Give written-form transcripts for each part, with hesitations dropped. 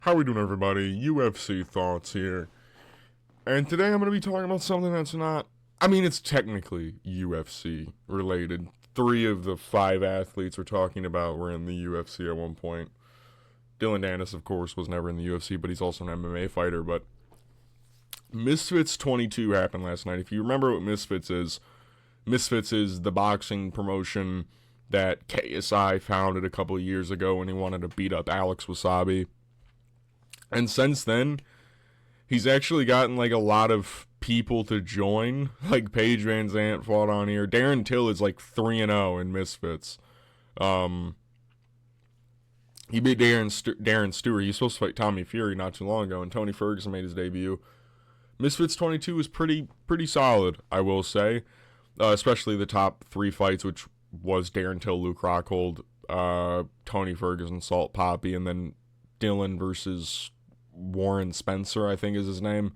How we doing, everybody? UFC Thoughts here. And today I'm going to be talking about something that's not... I mean, it's technically UFC related. 3 of the 5 athletes we're talking about were in the UFC at one point. Dylan Dennis, of course, was never in the UFC, but he's also an MMA fighter. But Misfits 22 happened last night. If you remember what Misfits is the boxing promotion that KSI founded a couple of years ago when he wanted to beat up Alex Wasabi. And since then, he's actually gotten like a lot of people to join. Like Paige Van Zant fought on here. Darren Till is like 3-0 in Misfits. He beat Darren Stewart. He was supposed to fight Tommy Fury not too long ago, and Tony Ferguson made his debut. Misfits 22 is pretty solid, I will say. Especially the top 3 fights, which was Darren Till, Luke Rockhold, Tony Ferguson, Salt Poppy, and then Dylan versus Warren Spencer, I think is his name.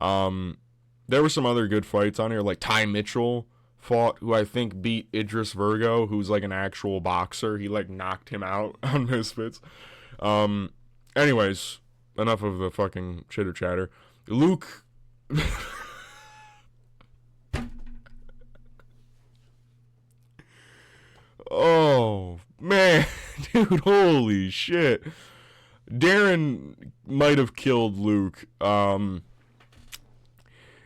There were some other good fights on here, like Ty Mitchell fought, who I think beat Idris Virgo, who's like an actual boxer. He like knocked him out on Misfits. Anyways, enough of the fucking chitter chatter. Luke... Oh, man. Dude, holy shit. Darren might have killed Luke. And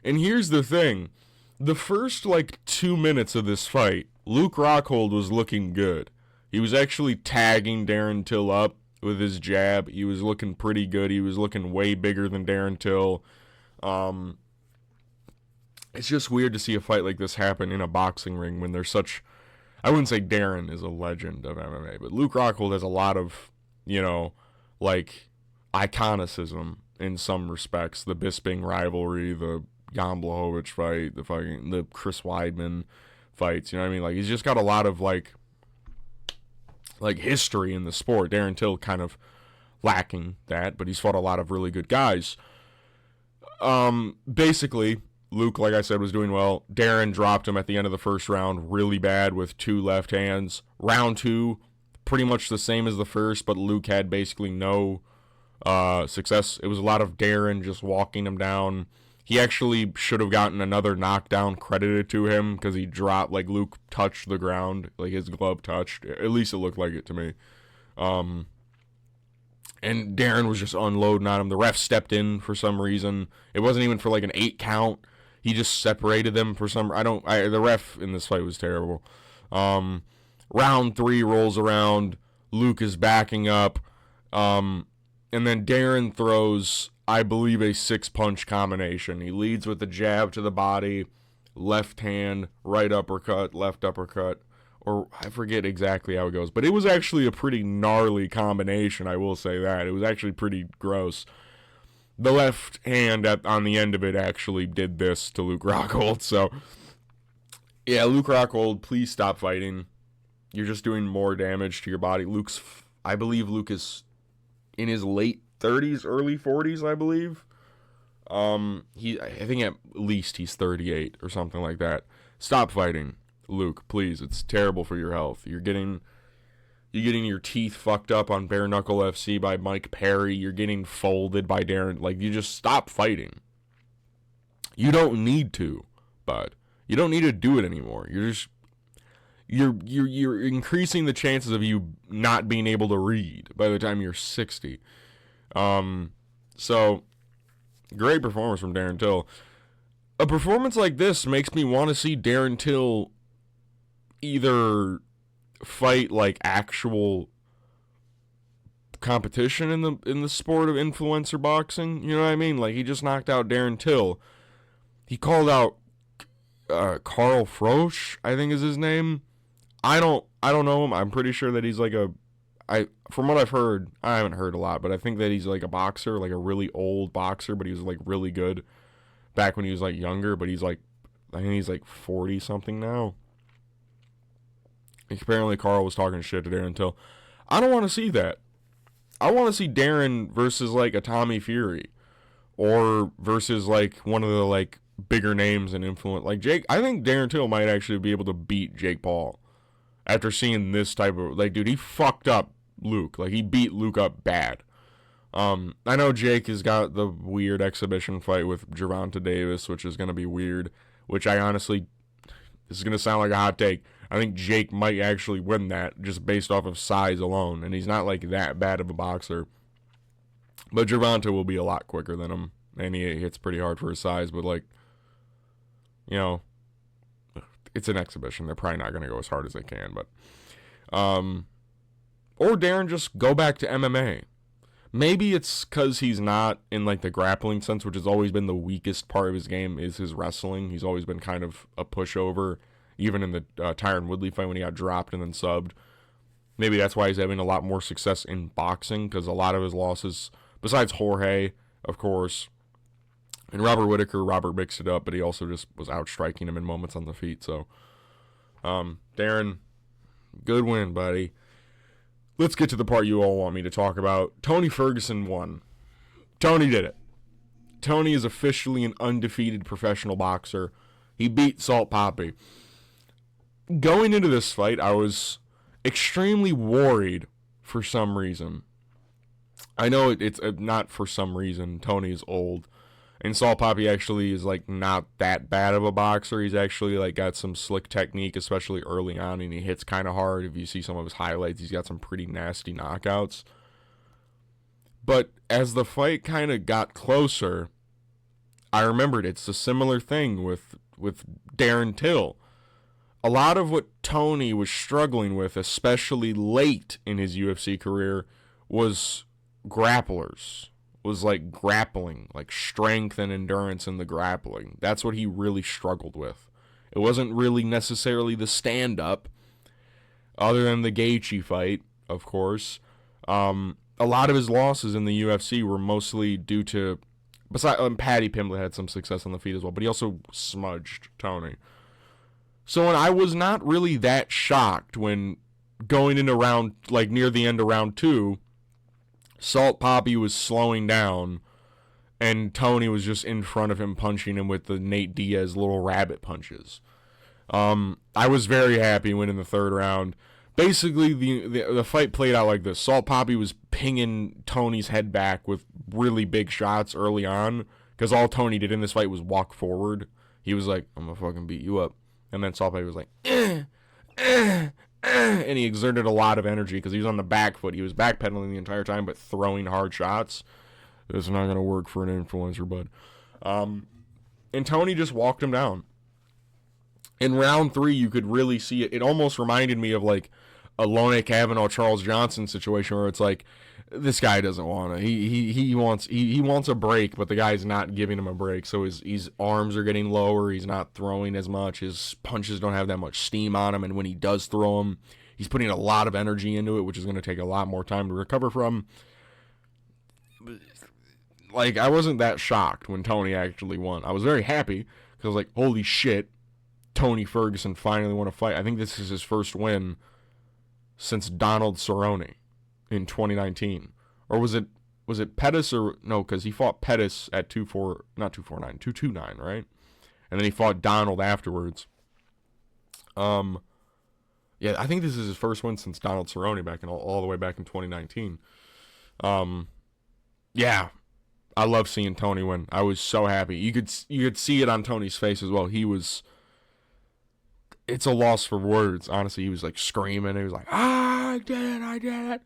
here's the thing. The first, 2 minutes of this fight, Luke Rockhold was looking good. He was actually tagging Darren Till up with his jab. He was looking pretty good. He was looking way bigger than Darren Till. It's just weird to see a fight like this happen in a boxing ring when there's such... I wouldn't say Darren is a legend of MMA, but Luke Rockhold has a lot of, iconicism in some respects. The Bisping rivalry, the Jan Blachowicz fight, the Chris Weidman fights. You know what I mean? Like, he's just got a lot of history in the sport. Darren Till kind of lacking that, but he's fought a lot of really good guys. Basically, Luke, like I said, was doing well. Darren dropped him at the end of the first round really bad with 2 left hands. Round 2, pretty much the same as the first, but Luke had basically no success. It was a lot of Darren just walking him down. He actually should have gotten another knockdown credited to him because he dropped, Luke touched the ground, his glove touched. At least it looked like it to me. And Darren was just unloading on him. The ref stepped in for some reason. It wasn't even for an 8 count. He just separated them for some... the ref in this fight was terrible. Round 3 rolls around. Luke is backing up. And then Darren throws, I believe, a 6-punch combination. He leads with the jab to the body, left hand, right uppercut, left uppercut. Or I forget exactly how it goes. But it was actually a pretty gnarly combination, I will say that. It was actually pretty gross. The left hand on the end of it actually did this to Luke Rockhold. So, yeah, Luke Rockhold, please stop fighting. You're just doing more damage to your body. I believe Luke is in his late 30s, early 40s, I believe. I think at least he's 38 or something like that. Stop fighting, Luke, please. It's terrible for your health. You're getting your teeth fucked up on Bare Knuckle FC by Mike Perry. You're getting folded by Darren. You just stop fighting. You don't need to, bud. You don't need to do it anymore. You're increasing the chances of you not being able to read by the time you're 60. So great performance from Darren Till. A performance like this makes me want to see Darren Till either fight actual competition in the sport of influencer boxing. You know what I mean? He just knocked out Darren Till. He called out Carl Froch, I think is his name. I don't know him. I'm pretty sure that he's from what I've heard, I haven't heard a lot, but I think that he's a boxer, a really old boxer, but he was really good back when he was younger, but I think he's 40 something now. Apparently Carl was talking shit to Darren Till. I don't want to see that. I want to see Darren versus a Tommy Fury, or versus one of the bigger names and influence Jake. I think Darren Till might actually be able to beat Jake Paul after seeing this type of dude. He fucked up Luke. He beat Luke up bad. I know Jake has got the weird exhibition fight with Gervonta Davis, which is going to be weird, which I honestly, this is going to sound like a hot take. I think Jake might actually win that just based off of size alone, and he's not like that bad of a boxer. But Gervonta will be a lot quicker than him, and he hits pretty hard for his size, but like, you know, it's an exhibition. They're probably not going to go as hard as they can, but or Darren just go back to MMA. Maybe it's because he's not in like the grappling sense, which has always been the weakest part of his game, is his wrestling. He's always been kind of a pushover, even in the Tyron Woodley fight when he got dropped and then subbed. Maybe that's why he's having a lot more success in boxing, because a lot of his losses, besides Jorge, of course, and Robert Whittaker, Robert mixed it up, but he also just was outstriking him in moments on the feet. So, Darren, good win, buddy. Let's get to the part you all want me to talk about. Tony Ferguson won. Tony did it. Tony is officially an undefeated professional boxer. He beat Salt Papi. Going into this fight, I was extremely worried for some reason. I know it's not for some reason. Tony is old. And Salt Papi actually is like not that bad of a boxer. He's actually like got some slick technique, especially early on, and he hits kind of hard. If you see some of his highlights, he's got some pretty nasty knockouts. But as the fight kind of got closer, I remembered it's a similar thing with Darren Till. A lot of what Tony was struggling with, especially late in his UFC career, was grapplers. Was like grappling, like strength and endurance in the grappling. That's what he really struggled with. It wasn't really necessarily the stand-up, other than the Gaethje fight, of course. A lot of his losses in the UFC were mostly due to, besides Paddy Pimblett had some success on the feet as well, but he also smudged Tony. So when I was not really that shocked when going into round, like near the end of round 2, Salt Papi was slowing down, and Tony was just in front of him punching him with the Nate Diaz little rabbit punches. I was very happy winning the third round. Basically, the fight played out like this. Salt Papi was pinging Tony's head back with really big shots early on, because all Tony did in this fight was walk forward. He was like, I'm going to fucking beat you up. And then Salt Papi was like, and he exerted a lot of energy because he was on the back foot. He was backpedaling the entire time, but throwing hard shots. It's not going to work for an influencer, bud. And Tony just walked him down. In round 3, you could really see it. It almost reminded me of like a Lone Kavanaugh, Charles Johnson situation where it's like, this guy doesn't want to. He wants a break, but the guy's not giving him a break. So his arms are getting lower. He's not throwing as much. His punches don't have that much steam on him. And when he does throw them, he's putting a lot of energy into it, which is going to take a lot more time to recover from. Like, I wasn't that shocked when Tony actually won. I was very happy because I was like, holy shit, Tony Ferguson finally won a fight. I think this is his first win since Donald Cerrone in 2019. Or was it Pettis or no, because he fought Pettis at 229, right? And then he fought Donald afterwards. Yeah, I think this is his first win since Donald Cerrone back in all the way back in 2019. Yeah, I love seeing Tony win. I was so happy. You could see it on Tony's face as well. It's a loss for words, honestly. He was like screaming. He was like, I did it.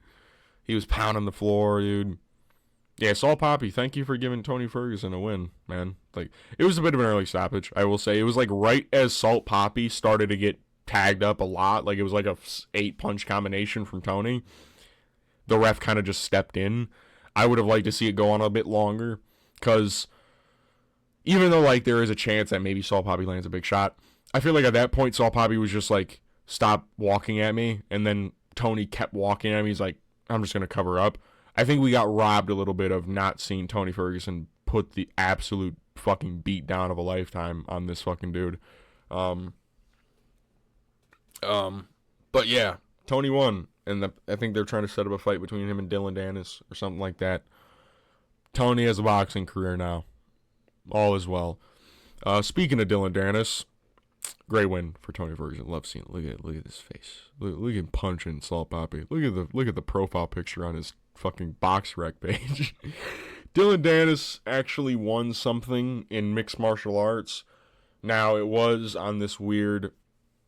He was pounding the floor, dude. Yeah, Salt Papi, thank you for giving Tony Ferguson a win, man. Like, it was a bit of an early stoppage, I will say. It was like right as Salt Papi started to get tagged up a lot. Like, it was like a 8-punch combination from Tony. The ref kind of just stepped in. I would have liked to see it go on a bit longer, because even though, like, there is a chance that maybe Salt Papi lands a big shot, I feel like at that point, Salt Papi was just like, stop walking at me, and then Tony kept walking at me. He's like, I'm just going to cover up. I think we got robbed a little bit of not seeing Tony Ferguson put the absolute fucking beat down of a lifetime on this fucking dude. But yeah, Tony won, and I think they're trying to set up a fight between him and Dylan Dennis or something like that. Tony has a boxing career now. All is well. Speaking of Dylan Dennis, great win for Tony Ferguson. Love seeing it. Look at his face. Look at him punching Salt Papi. Look at the profile picture on his fucking box rec page. Dylan Dennis actually won something in mixed martial arts. Now, it was on this weird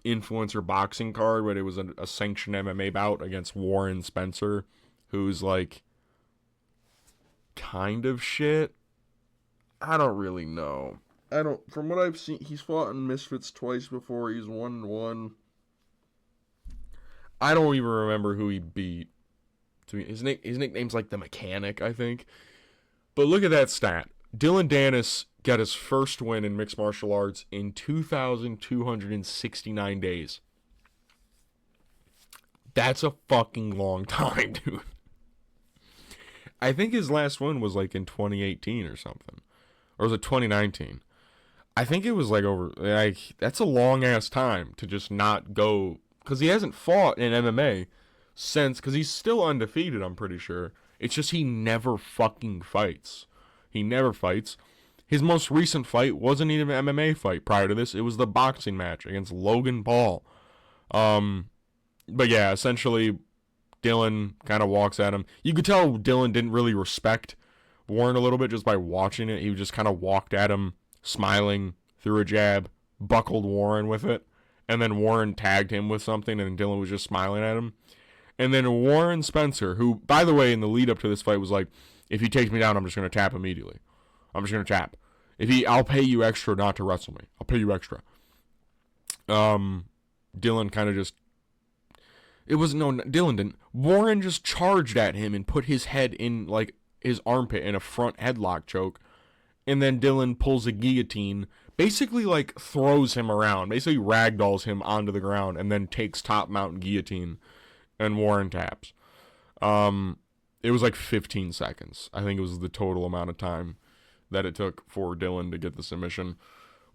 influencer boxing card, but it was a sanctioned MMA bout against Warren Spencer, who's like kind of shit. I don't really know. From what I've seen, he's fought in Misfits twice before. He's 1-1. I don't even remember who he beat. His nickname's like the Mechanic, I think. But look at that stat. Dylan Dennis got his first win in mixed martial arts in 2,269 days. That's a fucking long time, dude. I think his last win was like in 2018 or something. Or was it 2019? I think it was that's a long ass time to just not go, because he hasn't fought in MMA since, because he's still undefeated, I'm pretty sure. It's just he never fucking fights. He never fights. His most recent fight wasn't even an MMA fight prior to this. It was the boxing match against Logan Paul. But yeah, essentially, Dylan kind of walks at him. You could tell Dylan didn't really respect Warren a little bit just by watching it. He just kind of walked at him, smiling, threw a jab, buckled Warren with it, and then Warren tagged him with something, and Dylan was just smiling at him. And then Warren Spencer, who, by the way, in the lead up to this fight was like, if he takes me down, I'm just going to tap immediately. I'm just going to tap. I'll pay you extra not to wrestle me. I'll pay you extra. Dylan kind of just, Dylan didn't. Warren just charged at him and put his head in, like, his armpit in a front headlock choke. And then Dylan pulls a guillotine, basically, like, throws him around, basically ragdolls him onto the ground, and then takes top mountain guillotine. And Warren taps. It was like 15 seconds. I think it was the total amount of time that it took for Dylan to get the submission.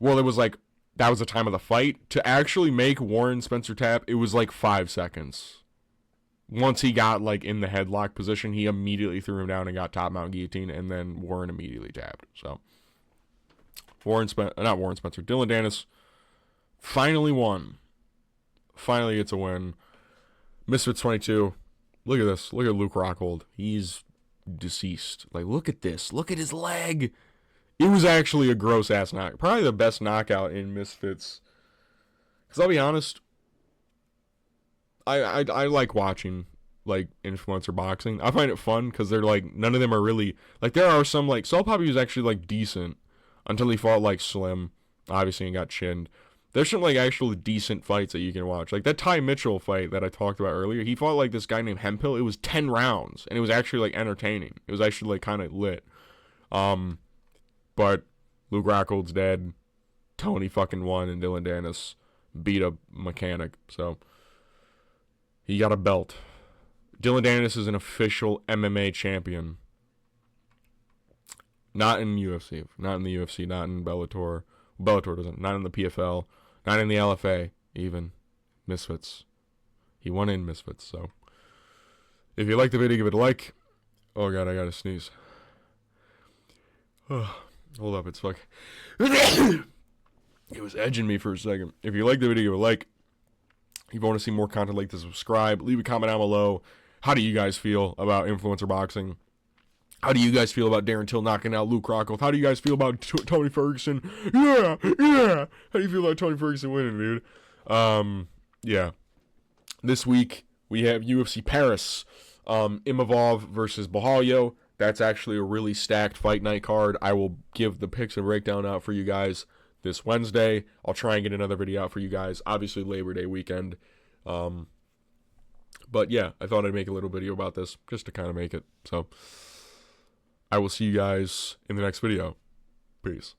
Well, it was like, that was the time of the fight. To actually make Warren Spencer tap, it was like 5 seconds. Once he got like in the headlock position, he immediately threw him down and got top mount guillotine, and then Warren immediately tapped. So, Dylan Dennis finally won. Finally gets a win. Misfits 22. Look at this. Look at Luke Rockhold. He's deceased. Like, look at this. Look at his leg. It was actually a gross-ass knockout. Probably the best knockout in Misfits. Because I'll be honest, I like watching, like, influencer boxing. I find it fun because they're, like, none of them are really... Like, there are some, like... Saul Poppy was actually, like, decent until he fought, like, Slim, obviously, and got chinned. There's some, like, actual decent fights that you can watch. Like, that Ty Mitchell fight that I talked about earlier, he fought, like, this guy named Hemphill. It was 10 rounds, and it was actually, like, entertaining. It was actually, like, kind of lit. But Luke Rockhold's dead. Tony fucking won, and Dylan Dennis beat a Mechanic. So, he got a belt. Dylan Dennis is an official MMA champion. Not in UFC. Not in the UFC. Not in Bellator. Bellator doesn't. Not in the PFL. Not in the LFA, even. Misfits. He won in Misfits, so. If you like the video, give it a like. Oh, God, I gotta sneeze. Oh, hold up, it's fuck. It was edging me for a second. If you like the video, give it a like. If you want to see more content like this, subscribe. Leave a comment down below. How do you guys feel about influencer boxing? How do you guys feel about Darren Till knocking out Luke Rockhold? How do you guys feel about Tony Ferguson? Yeah. How do you feel about Tony Ferguson winning, dude? Yeah. This week, we have UFC Paris. Imavov versus Bahalyo. That's actually a really stacked fight night card. I will give the picks and breakdown out for you guys this Wednesday. I'll try and get another video out for you guys. Obviously, Labor Day weekend. But yeah, I thought I'd make a little video about this just to kind of make it. So, I will see you guys in the next video. Peace.